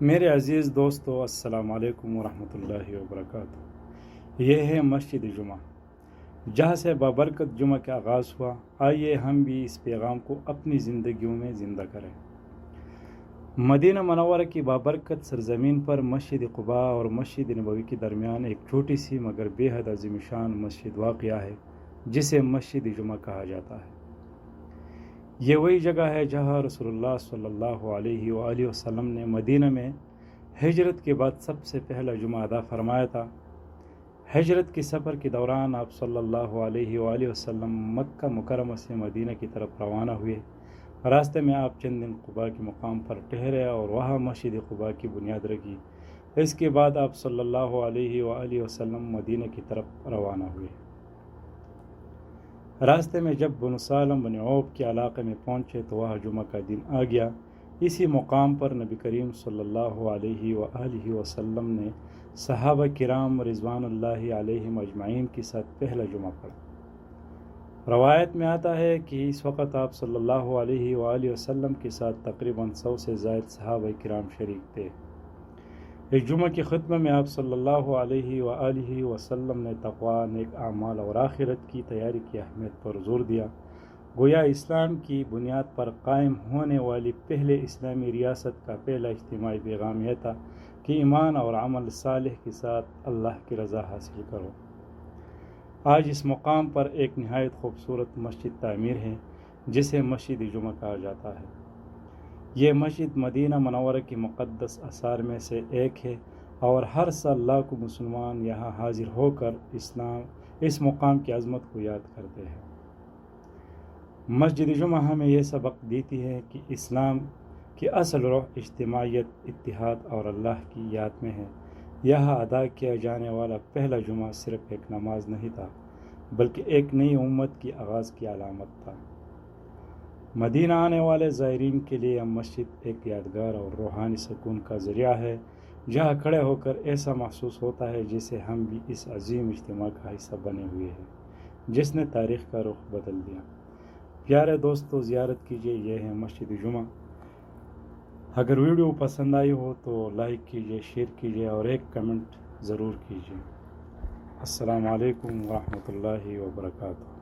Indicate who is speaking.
Speaker 1: میرے عزیز دوستو، السلام علیکم ورحمۃ اللہ وبرکاتہ۔ یہ ہے مسجد جمعہ، جہاں سے بابرکت جمعہ کا آغاز ہوا۔ آئیے ہم بھی اس پیغام کو اپنی زندگیوں میں زندہ کریں۔ مدینہ منورہ کی بابرکت سرزمین پر مسجد قباء اور مسجد نبوی کے درمیان ایک چھوٹی سی مگر بے حد عظیم شان مسجد واقع ہے، جسے مسجد جمعہ کہا جاتا ہے۔ یہ وہی جگہ ہے جہاں رسول اللہ صلی اللہ علیہ وآلہ وسلم نے مدینہ میں ہجرت کے بعد سب سے پہلا جمعہ ادا فرمایا تھا۔ ہجرت کے سفر کے دوران آپ صلی اللہ علیہ وآلہ وسلم مکہ مکرمہ سے مدینہ کی طرف روانہ ہوئے۔ راستے میں آپ چند دن قباء کے مقام پر ٹھہرے اور وہاں مسجد قباء کی بنیاد رکھی۔ اس کے بعد آپ صلی اللہ علیہ وآلہ وسلم مدینہ کی طرف روانہ ہوئے۔ راستے میں جب بنو سالم بن عوف کے علاقے میں پہنچے تو وہاں جمعہ کا دن آ گیا۔ اسی مقام پر نبی کریم صلی اللہ علیہ وآلہ وسلم نے صحابہ کرام رضوان اللہ علیہم اجمعین کے ساتھ پہلا جمعہ پڑھا۔ روایت میں آتا ہے کہ اس وقت آپ صلی اللہ علیہ وآلہ وسلم کے ساتھ تقریباً 100 سے زائد صحابہ کرام شریک تھے۔ اس جمعہ کے خطبہ میں آپ صلی اللہ علیہ وآلہ وسلم نے تقوی، نیک اعمال اور آخرت کی تیاری کی اہمیت پر زور دیا۔ گویا اسلام کی بنیاد پر قائم ہونے والی پہلے اسلامی ریاست کا پہلا اجتماعی پیغام یہ تھا کہ ایمان اور عمل صالح کے ساتھ اللہ کی رضا حاصل کرو۔ آج اس مقام پر ایک نہایت خوبصورت مسجد تعمیر ہے، جسے مسجد جمعہ کہا جاتا ہے۔ یہ مسجد مدینہ منورہ کی مقدس آثار میں سے ایک ہے اور ہر سال لاکھوں مسلمان یہاں حاضر ہو کر اس مقام کی عظمت کو یاد کرتے ہیں۔ مسجد جمعہ ہمیں یہ سبق دیتی ہے کہ اسلام کی اصل روح اجتماعیت، اتحاد اور اللہ کی یاد میں ہے۔ یہاں ادا کیا جانے والا پہلا جمعہ صرف ایک نماز نہیں تھا، بلکہ ایک نئی امت کی آغاز کی علامت تھا۔ مدینہ آنے والے زائرین کے لیے یہ مسجد ایک یادگار اور روحانی سکون کا ذریعہ ہے، جہاں کھڑے ہو کر ایسا محسوس ہوتا ہے جیسے ہم بھی اس عظیم اجتماع کا حصہ بنے ہوئے ہیں، جس نے تاریخ کا رخ بدل دیا۔ پیارے دوستو، زیارت کیجیے، یہ ہے مسجد جمعہ۔ اگر ویڈیو پسند آئی ہو تو لائک کیجیے، شیئر کیجیے اور ایک کمنٹ ضرور کیجیے۔ السلام علیکم ورحمۃ اللہ وبرکاتہ۔